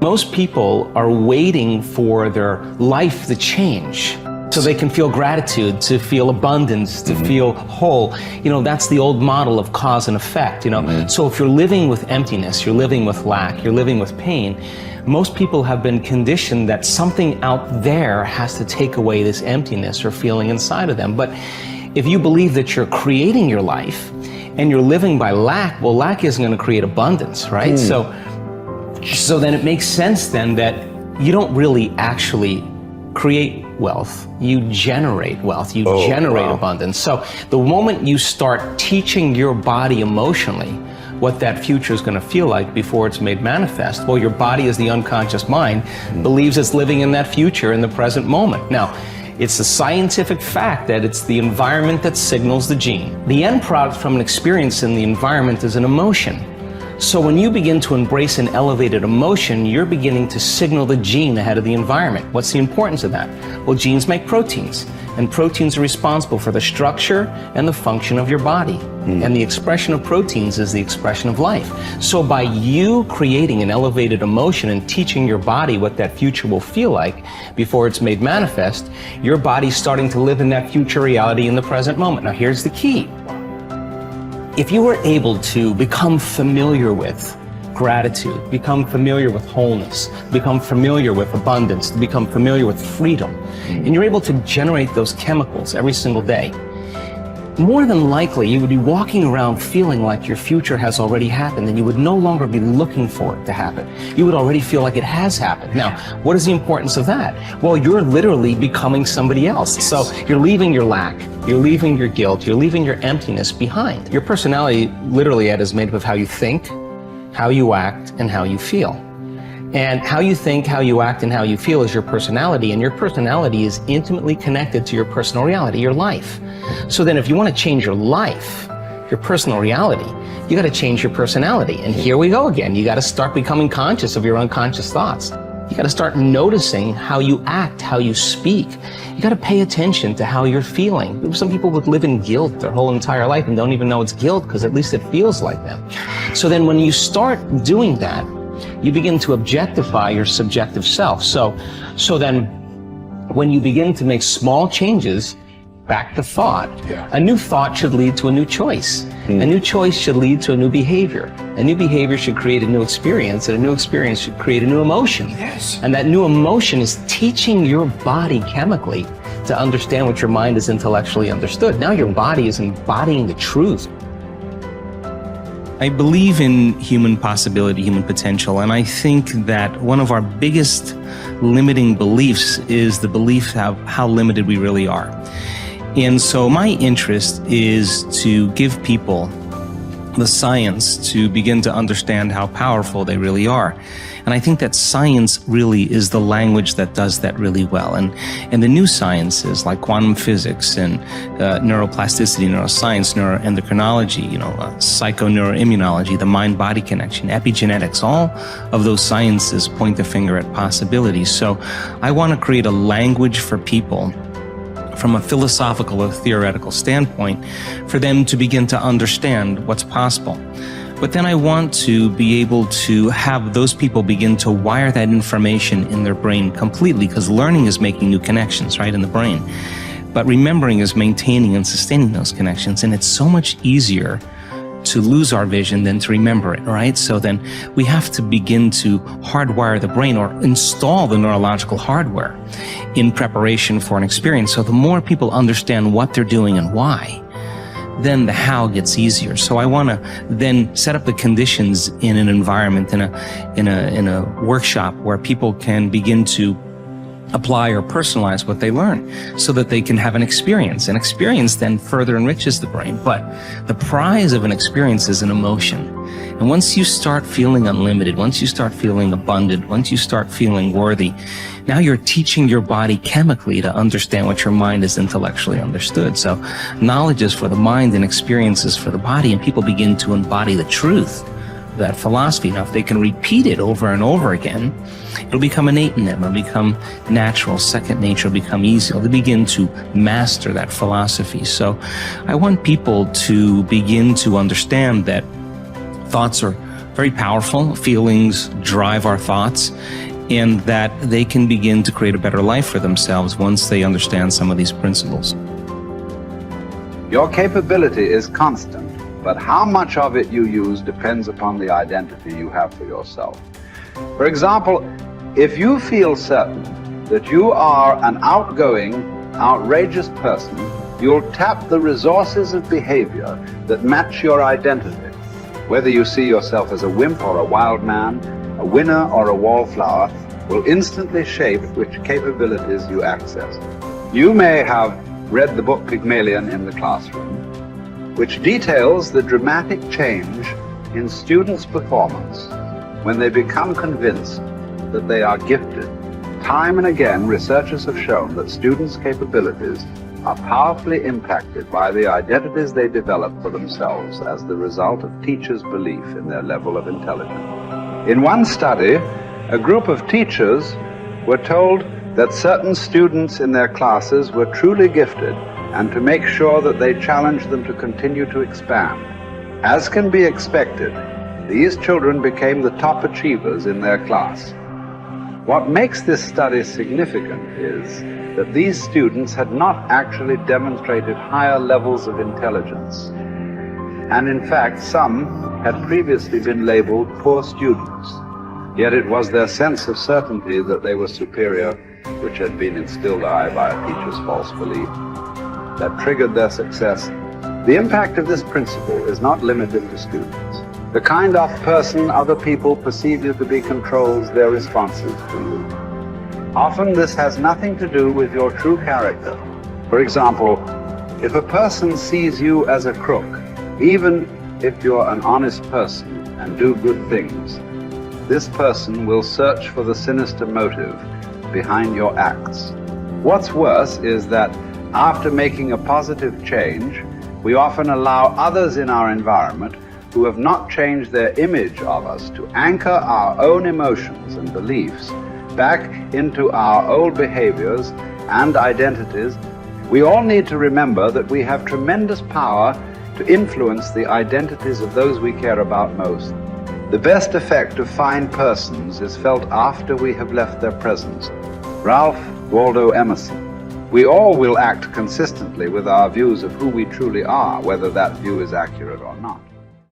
Most people are waiting for their life to change so they can feel gratitude, to feel abundance, to feel whole. You know, that's the old model of cause and effect, you know. So if you're living with emptiness, you're living with lack, you're living with pain, most people have been conditioned that something out there has to take away this emptiness or feeling inside of them. But if you believe that you're creating your life and you're living by lack, well, lack isn't going to create abundance, right? So then it makes sense then that you don't really actually create wealth, you generate wealth, you generate abundance. So the moment you start teaching your body emotionally what that future is going to feel like before it's made manifest, well, your body, as the unconscious mind, believes it's living in that future in the present moment. Now, it's a scientific fact that it's the environment that signals the gene. The end product from an experience in the environment is an emotion. So when you begin to embrace an elevated emotion, you're beginning to signal the gene ahead of the environment. What's the importance of that? Well, genes make proteins, and proteins are responsible for the structure and the function of your body. And the expression of proteins is the expression of life. So by you creating an elevated emotion and teaching your body what that future will feel like before it's made manifest, your body's starting to live in that future reality in the present moment. Now here's the key. If you were able to become familiar with gratitude, become familiar with wholeness, become familiar with abundance, become familiar with freedom, and you're able to generate those chemicals every single day, more than likely you would be walking around feeling like your future has already happened, and you would no longer be looking for it to happen. You would already feel like it has happened. Now, what is the importance of that? Well, you're literally becoming somebody else. So you're leaving your lack, you're leaving your guilt, you're leaving your emptiness behind. Your personality, literally, Ed, is made up of how you think, how you act, and how you feel. And how you think, how you act, and how you feel is your personality, and your personality is intimately connected to your personal reality, your life. So then if you want to change your life, your personal reality, you got to change your personality. And here we go again. You got to start becoming conscious of your unconscious thoughts. You got to start noticing how you act, how you speak. You got to pay attention to how you're feeling. Some people would live in guilt their whole entire life and don't even know it's guilt because at least it feels like them. So then when you start doing that, you begin to objectify your subjective self. So then when you begin to make small changes, back to thought, a new thought should lead to a new choice. A new choice should lead to a new behavior. A new behavior should create a new experience, and a new experience should create a new emotion. And that new emotion is teaching your body chemically to understand what your mind has intellectually understood. Now your body is embodying the truth. I believe in human possibility, human potential, and I think that one of our biggest limiting beliefs is the belief of how limited we really are. And so my interest is to give people the science to begin to understand how powerful they really are. And I think that science really is the language that does that really well. And the new sciences like quantum physics and neuroplasticity, neuroscience, neuroendocrinology, psychoneuroimmunology, the mind-body connection, epigenetics, all of those sciences point the finger at possibilities. So I want to create a language for people from a philosophical or theoretical standpoint for them to begin to understand what's possible. But then I want to be able to have those people begin to wire that information in their brain completely, because learning is making new connections, right, in the brain. But remembering is maintaining and sustaining those connections. And it's so much easier to lose our vision than to remember it, right? So then we have to begin to hardwire the brain or install the neurological hardware in preparation for an experience. So the more people understand what they're doing and why, then the how gets easier. So I want to then set up the conditions in an environment, in a workshop where people can begin to apply or personalize what they learn so that they can have an experience. An experience then further enriches the brain. But the prize of an experience is an emotion. And once you start feeling unlimited, once you start feeling abundant, once you start feeling worthy, now you're teaching your body chemically to understand what your mind has intellectually understood. So knowledge is for the mind and experience is for the body, and people begin to embody the truth of that philosophy. Now, if they can repeat it over and over again, it'll become innate in them. It'll become natural, second nature, it'll become easy. They'll begin to master that philosophy. So I want people to begin to understand that thoughts are very powerful. Feelings drive our thoughts, and that they can begin to create a better life for themselves once they understand some of these principles. Your capability is constant, but how much of it you use depends upon the identity you have for yourself. For example, if you feel certain that you are an outgoing, outrageous person, you'll tap the resources of behavior that match your identity. Whether you see yourself as a wimp or a wild man, a winner or a wallflower, will instantly shape which capabilities you access. You may have read the book Pygmalion in the classroom, which details the dramatic change in students' performance when they become convinced that they are gifted. Time and again, researchers have shown that students' capabilities are powerfully impacted by the identities they develop for themselves as the result of teachers' belief in their level of intelligence. In one study, a group of teachers were told that certain students in their classes were truly gifted, and to make sure that they challenged them to continue to expand. As can be expected, these children became the top achievers in their class. What makes this study significant is that these students had not actually demonstrated higher levels of intelligence, and in fact some had previously been labeled poor students. Yet it was their sense of certainty that they were superior, which had been instilled by a teacher's false belief, that triggered their success. The impact of this principle is not limited to students. The kind of person other people perceive you to be controls their responses to you. Often this has nothing to do with your true character. For example, if a person sees you as a crook, even if you're an honest person and do good things, this person will search for the sinister motive behind your acts. What's worse is that after making a positive change, we often allow others in our environment who have not changed their image of us to anchor our own emotions and beliefs back into our old behaviors and identities. We all need to remember that we have tremendous power to influence the identities of those we care about most. The best effect of fine persons is felt after we have left their presence. Ralph Waldo Emerson. We all will act consistently with our views of who we truly are, whether that view is accurate or not.